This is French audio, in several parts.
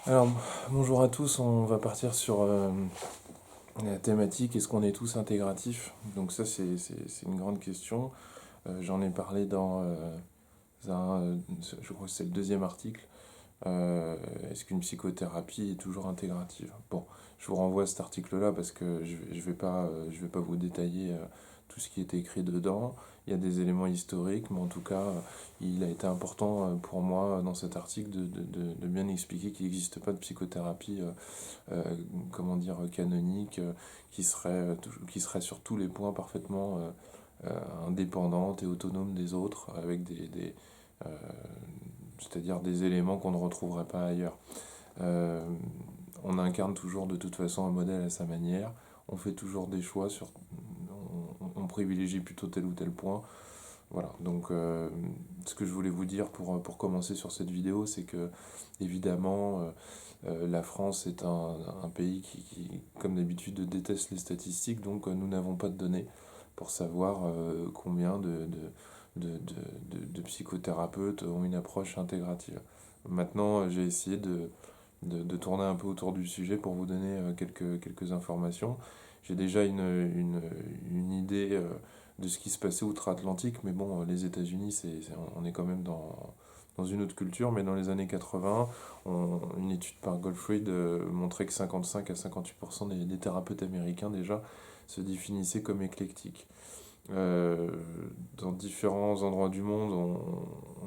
Alors, bonjour à tous, on va partir sur la thématique, est-ce qu'on est tous intégratifs? Donc ça, c'est une grande question. J'en ai parlé dans je crois que c'est le deuxième article. Est-ce qu'une psychothérapie est toujours intégrative? Bon, je vous renvoie à cet article-là parce que je vais pas vous détailler tout ce qui est écrit dedans. Il y a des éléments historiques, mais en tout cas, il a été important pour moi dans cet article de bien expliquer qu'il n'existe pas de psychothérapie, comment dire, canonique, qui serait sur tous les points parfaitement indépendante et autonome des autres, avec euh, c'est-à-dire des éléments qu'on ne retrouverait pas ailleurs. Euh, on incarne toujours de toute façon un modèle à sa manière, on fait toujours des choix on privilégie plutôt tel ou tel point. Voilà, donc ce que je voulais vous dire pour commencer sur cette vidéo, c'est que évidemment la France est un pays comme d'habitude, déteste les statistiques, donc nous n'avons pas de données pour savoir combien de psychothérapeutes ont une approche intégrative. Maintenant, j'ai essayé de tourner un peu autour du sujet pour vous donner quelques informations. J'ai déjà une idée de ce qui se passait outre-Atlantique, mais bon, les États-Unis, on est quand même dans une autre culture, mais dans les années 80, une étude par Goldfried montrait que 55 à 58% des thérapeutes américains déjà se définissaient comme éclectiques. Euh, dans différents endroits du monde,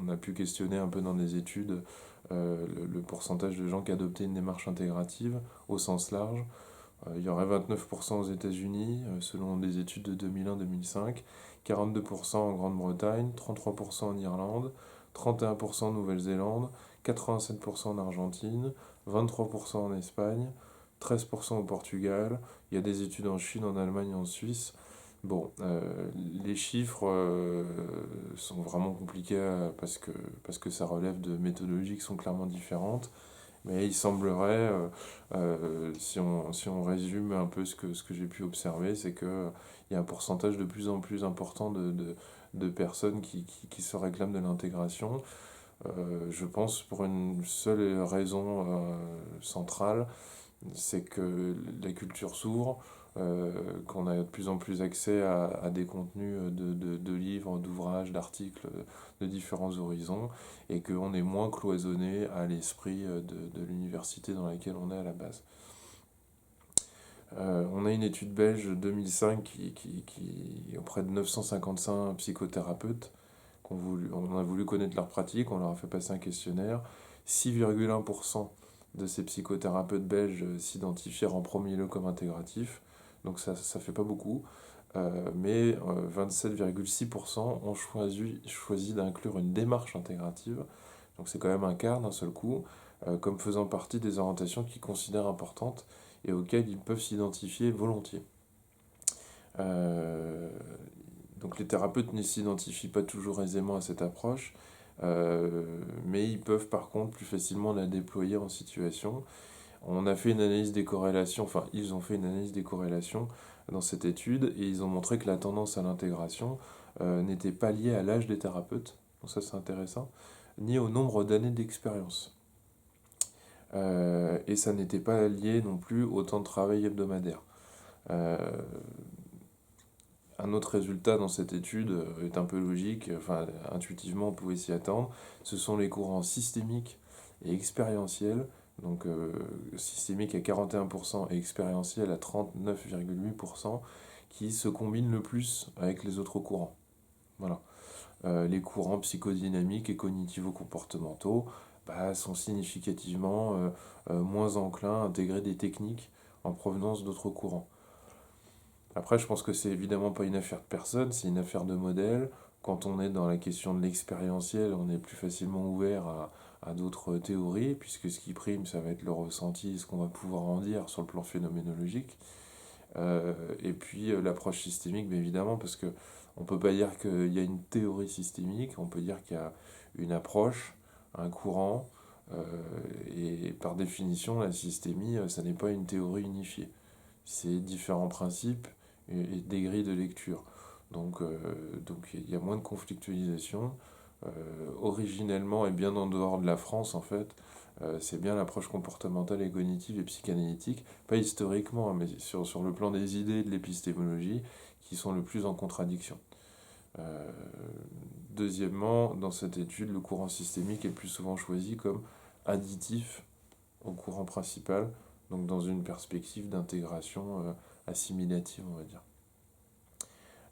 on a pu questionner un peu dans des études le pourcentage de gens qui adoptaient une démarche intégrative au sens large. Il y aurait 29% aux États-Unis, selon des études de 2001-2005, 42% en Grande-Bretagne, 33% en Irlande, 31% en Nouvelle-Zélande, 87% en Argentine, 23% en Espagne, 13% au Portugal. Il y a des études en Chine, en Allemagne, en Suisse. Bon, les chiffres sont vraiment compliqués parce que ça relève de méthodologies qui sont clairement différentes. Mais il semblerait, si on résume un peu ce que j'ai pu observer, c'est qu'il y a un pourcentage de plus en plus important de personnes qui se réclament de l'intégration. Je pense pour une seule raison centrale, c'est que la culture s'ouvre, qu'on a de plus en plus accès à des contenus de livres, d'ouvrages, d'articles de différents horizons, et qu'on est moins cloisonné à l'esprit de l'université dans laquelle on est à la base. On a une étude belge 2005 auprès de 955 psychothérapeutes, on a voulu connaître leur pratique, on leur a fait passer un questionnaire. 6,1% de ces psychothérapeutes belges s'identifièrent en premier lieu comme intégratifs, donc ça fait pas beaucoup. Mais 27,6% ont choisi d'inclure une démarche intégrative, donc c'est quand même un quart d'un seul coup, comme faisant partie des orientations qu'ils considèrent importantes et auxquelles ils peuvent s'identifier volontiers. Euh, donc les thérapeutes ne s'identifient pas toujours aisément à cette approche, mais ils peuvent par contre plus facilement la déployer en situation. On a fait une analyse des corrélations, enfin ils ont fait une analyse des corrélations dans cette étude et ils ont montré que la tendance à l'intégration n'était pas liée à l'âge des thérapeutes, donc ça c'est intéressant, ni au nombre d'années d'expérience. Et ça n'était pas lié non plus au temps de travail hebdomadaire. Euh, un autre résultat dans cette étude est un peu logique, enfin intuitivement on pouvait s'y attendre, ce sont les courants systémiques et expérientiels, donc systémique à 41% et expérientiel à 39,8%, qui se combinent le plus avec les autres courants. Voilà. Les courants psychodynamiques et cognitivo-comportementaux sont significativement moins enclins à intégrer des techniques en provenance d'autres courants. Après, je pense que c'est évidemment pas une affaire de personne, c'est une affaire de modèle. Quand on est dans la question de l'expérientiel, on est plus facilement ouvert à d'autres théories, puisque ce qui prime, ça va être le ressenti, ce qu'on va pouvoir en dire sur le plan phénoménologique. Et puis l'approche systémique, bien évidemment, parce que on peut pas dire qu'il y a une théorie systémique, on peut dire qu'il y a une approche, un courant, euh, et par définition, la systémie, ça n'est pas une théorie unifiée. C'est différents principes et des grilles de lecture. Donc il y a moins de conflictualisation, originellement et bien en dehors de la France en fait, c'est bien l'approche comportementale et cognitive et psychanalytique, pas historiquement, mais sur le plan des idées et de l'épistémologie, qui sont le plus en contradiction. Euh, Deuxièmement, dans cette étude, le courant systémique est le plus souvent choisi comme additif au courant principal, donc dans une perspective d'intégration assimilative, on va dire.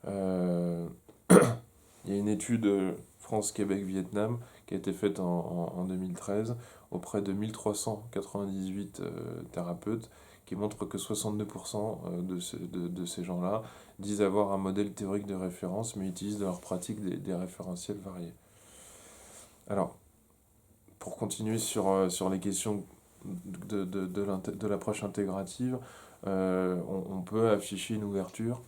Euh, Il y a une étude France-Québec-Vietnam qui a été faite en 2013 auprès de 1398 thérapeutes qui montre que 62% de ces gens-là disent avoir un modèle théorique de référence mais utilisent dans leur pratique des référentiels variés. Alors, pour continuer sur les questions de l'approche intégrative, on peut afficher une ouverture,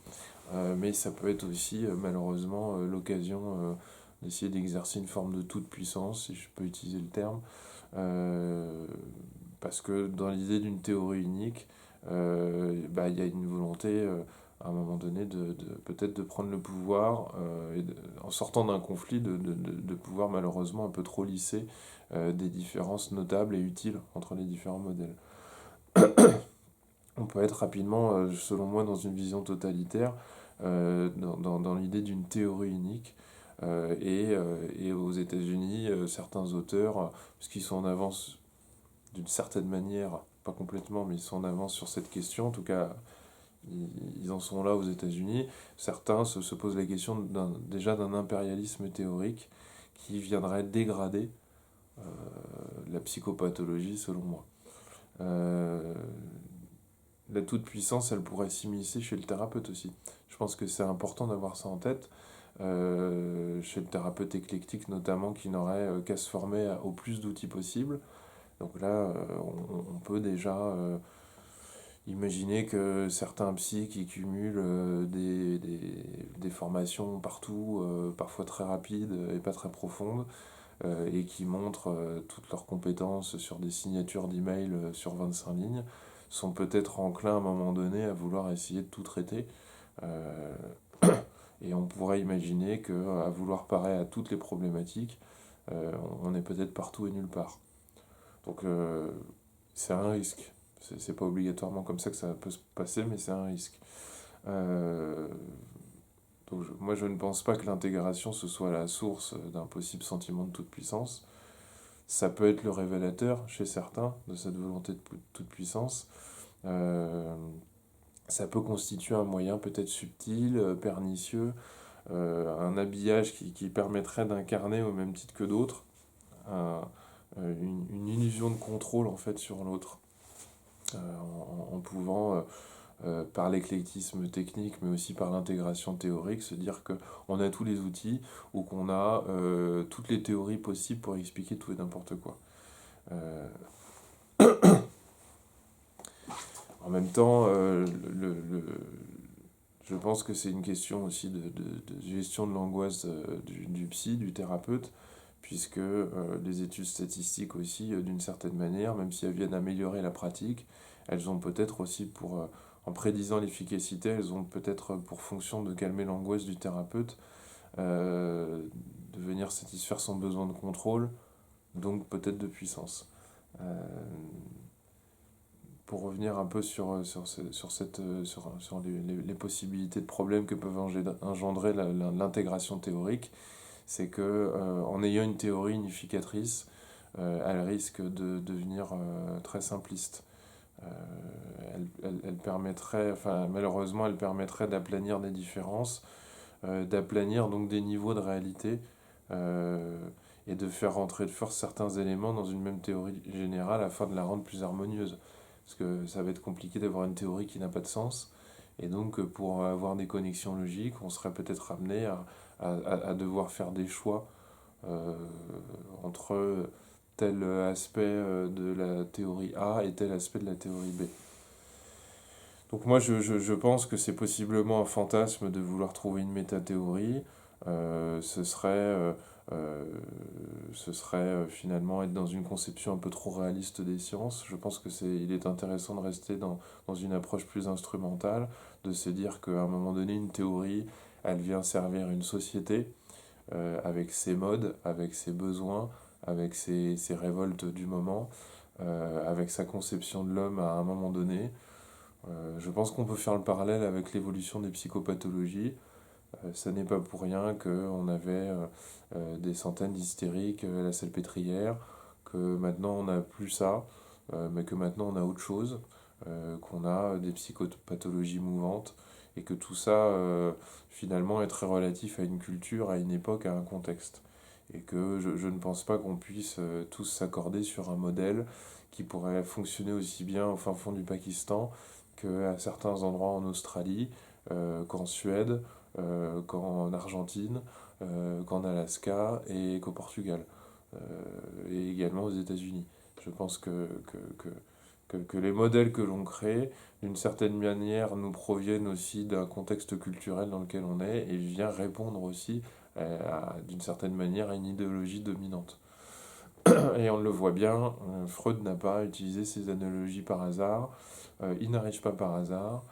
mais ça peut être aussi malheureusement l'occasion d'essayer d'exercer une forme de toute puissance, si je peux utiliser le terme, euh, parce que dans l'idée d'une théorie unique, il y a une volonté à un moment donné peut-être de prendre le pouvoir en sortant d'un conflit de pouvoir malheureusement un peu trop lisser des différences notables et utiles entre les différents modèles. On peut être rapidement, selon moi, dans une vision totalitaire, dans l'idée d'une théorie unique. Et aux États-Unis, certains auteurs, puisqu'ils sont en avance d'une certaine manière, pas complètement, mais ils sont en avance sur cette question, en tout cas, ils en sont là aux États-Unis, certains se posent la question déjà d'un impérialisme théorique qui viendrait dégrader euh, la psychopathologie, selon moi. Euh, la toute-puissance, elle pourrait s'immiscer chez le thérapeute aussi. Je pense que c'est important d'avoir ça en tête. Chez le thérapeute éclectique notamment, qui n'aurait qu'à se former au plus d'outils possibles. Donc là, on peut déjà imaginer que certains psys qui cumulent des formations partout, parfois très rapides et pas très profondes, et qui montrent toutes leurs compétences sur des signatures d'email sur 25 lignes, sont peut-être enclins à un moment donné à vouloir essayer de tout traiter. Euh, et on pourrait imaginer qu'à vouloir parer à toutes les problématiques, on est peut-être partout et nulle part. Donc c'est un risque. C'est pas obligatoirement comme ça que ça peut se passer, mais c'est un risque. Euh, Moi, je ne pense pas que l'intégration ce soit la source d'un possible sentiment de toute puissance. Ça peut être le révélateur chez certains de cette volonté de toute puissance. Euh, Ça peut constituer un moyen peut-être subtil, pernicieux, un habillage qui permettrait d'incarner au même titre que d'autres une illusion de contrôle en fait sur l'autre, en pouvant par l'éclectisme technique, mais aussi par l'intégration théorique, se dire qu'on a tous les outils ou qu'on a toutes les théories possibles pour expliquer tout et n'importe quoi. Euh, En même temps, je pense que c'est une question aussi de gestion de l'angoisse du psy, du thérapeute, puisque les études statistiques aussi, d'une certaine manière, même si elles viennent améliorer la pratique, elles ont peut-être aussi en prédisant l'efficacité, elles ont peut-être pour fonction de calmer l'angoisse du thérapeute, euh, de venir satisfaire son besoin de contrôle, donc peut-être de puissance. Euh, pour revenir un peu sur les possibilités de problèmes que peuvent engendrer l'intégration théorique, c'est que en ayant une théorie unificatrice, elle risque de devenir très simpliste. Euh, elle permettrait, enfin malheureusement, elle permettrait d'aplanir des différences, d'aplanir donc des niveaux de réalité, euh, et de faire rentrer de force certains éléments dans une même théorie générale afin de la rendre plus harmonieuse. Parce que ça va être compliqué d'avoir une théorie qui n'a pas de sens. Et donc, pour avoir des connexions logiques, on serait peut-être amené à devoir faire des choix euh, entre tel aspect de la théorie A et tel aspect de la théorie B. Donc moi, je pense que c'est possiblement un fantasme de vouloir trouver une métathéorie. Euh, ce serait, euh, euh, Ce serait finalement être dans une conception un peu trop réaliste des sciences. Je pense il est intéressant de rester dans une approche plus instrumentale, de se dire qu'à un moment donné, une théorie, elle vient servir une société, avec ses modes, avec ses besoins, avec ses révoltes du moment, avec sa conception de l'homme à un moment donné. Je pense qu'on peut faire le parallèle avec l'évolution des psychopathologies. Ça n'est pas pour rien qu'on avait des centaines d'hystériques à la Salpêtrière, que maintenant on n'a plus ça, mais que maintenant on a autre chose, qu'on a des psychopathologies mouvantes, et que tout ça finalement est très relatif à une culture, à une époque, à un contexte. Et que je ne pense pas qu'on puisse tous s'accorder sur un modèle qui pourrait fonctionner aussi bien au fin fond du Pakistan qu'à certains endroits en Australie, qu'en Suède, qu'en Argentine, qu'en Alaska et qu'au Portugal, et également aux États-Unis. Je pense que les modèles que l'on crée, d'une certaine manière, nous proviennent aussi d'un contexte culturel dans lequel on est et vient répondre aussi, d'une certaine manière, à une idéologie dominante. Et on le voit bien, Freud n'a pas utilisé ces analogies par hasard, il n'arrive pas par hasard,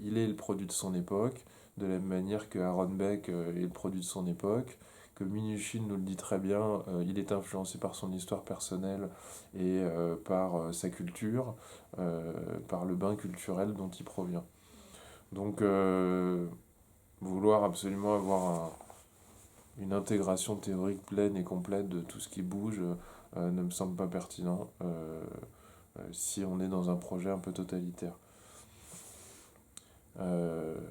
il est le produit de son époque, de la même manière que Aaron Beck est le produit de son époque, que Minuchin nous le dit très bien, il est influencé par son histoire personnelle et par sa culture, par le bain culturel dont il provient. Donc vouloir absolument avoir une intégration théorique pleine et complète de tout ce qui bouge ne me semble pas pertinent si on est dans un projet un peu totalitaire.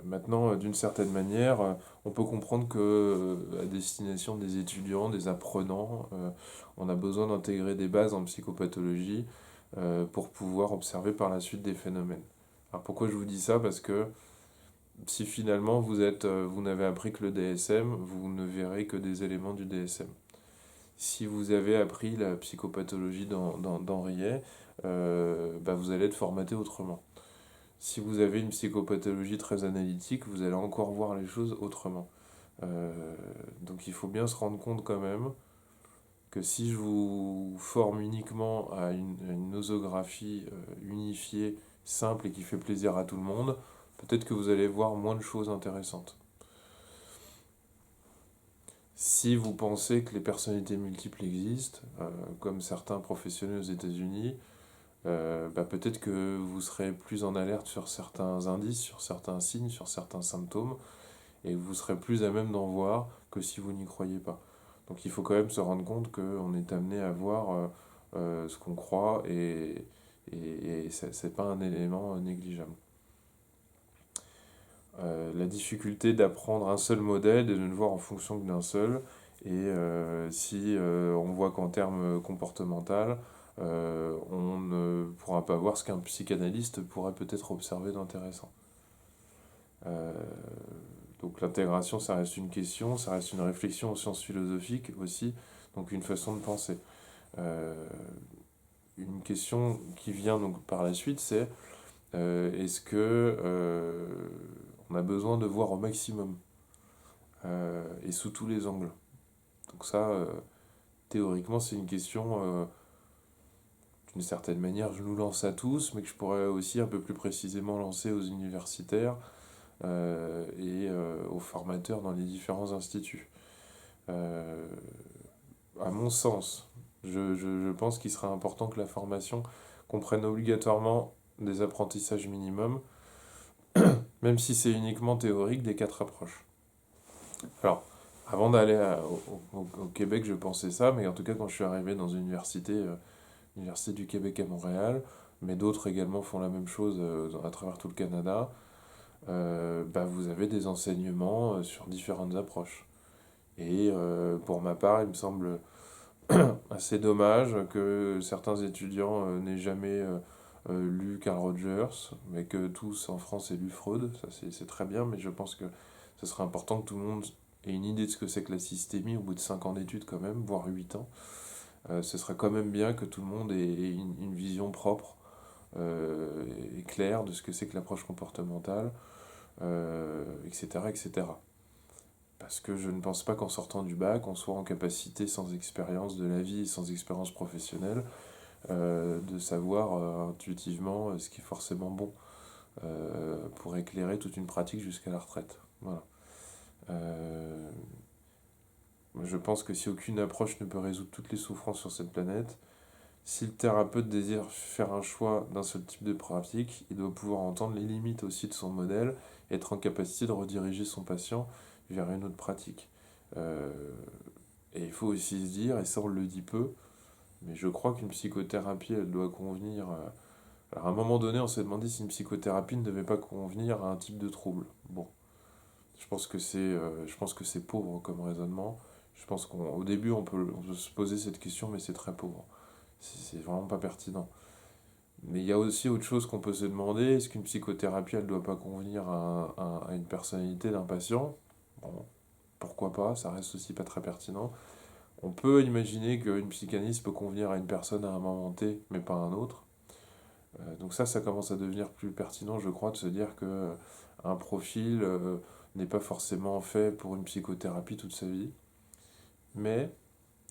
Maintenant, d'une certaine manière, on peut comprendre que à destination des étudiants, des apprenants, on a besoin d'intégrer des bases en psychopathologie pour pouvoir observer par la suite des phénomènes. Alors pourquoi je vous dis ça? Parce que si finalement vous n'avez appris que le DSM, vous ne verrez que des éléments du DSM. Si vous avez appris la psychopathologie d'Henriet, vous allez être formaté autrement. Si vous avez une psychopathologie très analytique, vous allez encore voir les choses autrement. Donc il faut bien se rendre compte quand même que si je vous forme uniquement à une nosographie unifiée, simple et qui fait plaisir à tout le monde, peut-être que vous allez voir moins de choses intéressantes. Si vous pensez que les personnalités multiples existent, comme certains professionnels aux États-Unis, peut-être que vous serez plus en alerte sur certains indices, sur certains signes, sur certains symptômes, et vous serez plus à même d'en voir que si vous n'y croyez pas. Donc il faut quand même se rendre compte qu'on est amené à voir ce qu'on croit, et c'est pas un élément négligeable. La difficulté d'apprendre un seul modèle et de ne voir en fonction que d'un seul, et si on voit qu'en termes comportemental, on ne pourra pas voir ce qu'un psychanalyste pourrait peut-être observer d'intéressant. Euh, donc l'intégration, ça reste une question, ça reste une réflexion aux sciences philosophiques aussi, donc une façon de penser. Une question qui vient donc par la suite, c'est est-ce que on a besoin de voir au maximum et sous tous les angles. Donc ça, théoriquement, c'est une question d'une certaine manière, je nous lance à tous, mais que je pourrais aussi un peu plus précisément lancer aux universitaires et aux formateurs dans les différents instituts. À mon sens, je pense qu'il sera important que la formation comprenne obligatoirement des apprentissages minimums, même si c'est uniquement théorique, des 4 approches. Alors, avant d'aller au Québec, je pensais ça, mais en tout cas, quand je suis arrivé dans une l'Université du Québec à Montréal, mais d'autres également font la même chose à travers tout le Canada, vous avez des enseignements sur différentes approches. Et pour ma part, il me semble assez dommage que certains étudiants n'aient jamais lu Carl Rogers, mais que tous en France aient lu Freud. Ça, c'est très bien, mais je pense que ce serait important que tout le monde ait une idée de ce que c'est que la systémie au bout de 5 ans d'études quand même, voire 8 ans. Ce serait quand même bien que tout le monde ait une vision propre et claire de ce que c'est que l'approche comportementale, etc., etc. Parce que je ne pense pas qu'en sortant du bac, on soit en capacité, sans expérience de la vie, sans expérience professionnelle, de savoir intuitivement ce qui est forcément bon pour éclairer toute une pratique jusqu'à la retraite. Voilà. Je pense que si aucune approche ne peut résoudre toutes les souffrances sur cette planète, si le thérapeute désire faire un choix d'un seul type de pratique, il doit pouvoir entendre les limites aussi de son modèle et être en capacité de rediriger son patient vers une autre pratique. Euh, et il faut aussi se dire, et ça on le dit peu, mais je crois qu'une psychothérapie, elle doit convenir. Alors à un moment donné, on s'est demandé si une psychothérapie ne devait pas convenir à un type de trouble. Bon, je pense que c'est pauvre comme raisonnement. Je pense qu'au début, on peut se poser cette question, mais c'est très pauvre. C'est vraiment pas pertinent. Mais il y a aussi autre chose qu'on peut se demander. Est-ce qu'une psychothérapie, elle ne doit pas convenir à une personnalité d'un patient? Bon, pourquoi pas, ça reste aussi pas très pertinent. On peut imaginer qu'une psychanalyse peut convenir à une personne à un moment T, mais pas à un autre. Donc ça commence à devenir plus pertinent, je crois, de se dire que un profil n'est pas forcément fait pour une psychothérapie toute sa vie. Mais,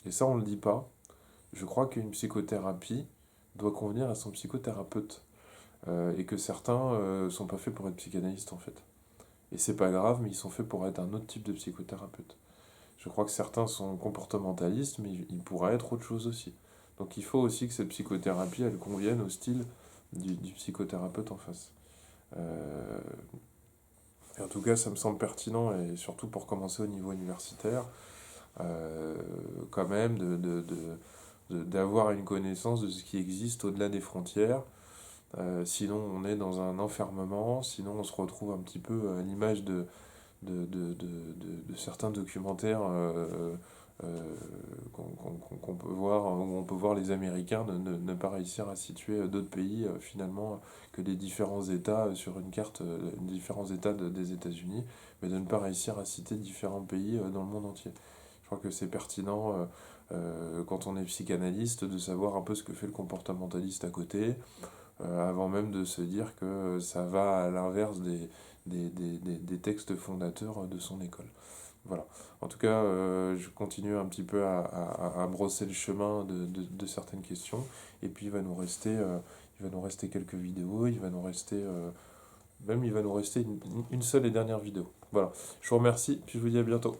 et ça on ne le dit pas, je crois qu'une psychothérapie doit convenir à son psychothérapeute. Et que certains sont pas faits pour être psychanalystes en fait. Et c'est pas grave, mais ils sont faits pour être un autre type de psychothérapeute. Je crois que certains sont comportementalistes, mais ils pourraient être autre chose aussi. Donc il faut aussi que cette psychothérapie, elle convienne au style du psychothérapeute en face. Euh, et en tout cas, ça me semble pertinent, et surtout pour commencer au niveau universitaire, euh, quand même d'avoir une connaissance de ce qui existe au-delà des frontières. Sinon, on est dans un enfermement, sinon on se retrouve un petit peu à l'image de certains documentaires qu'on peut voir, où on peut voir les Américains ne pas réussir à situer d'autres pays finalement que les différents États sur une carte, différents États des États-Unis, mais de ne pas réussir à citer différents pays dans le monde entier. Je crois que c'est pertinent quand on est psychanalyste de savoir un peu ce que fait le comportementaliste à côté, avant même de se dire que ça va à l'inverse des textes fondateurs de son école. Voilà. En tout cas, je continue un petit peu à brosser le chemin de certaines questions. Et puis, il va nous rester quelques vidéos. Il va nous rester, même il va nous rester une seule et dernière vidéo. Voilà. Je vous remercie. Puis je vous dis à bientôt.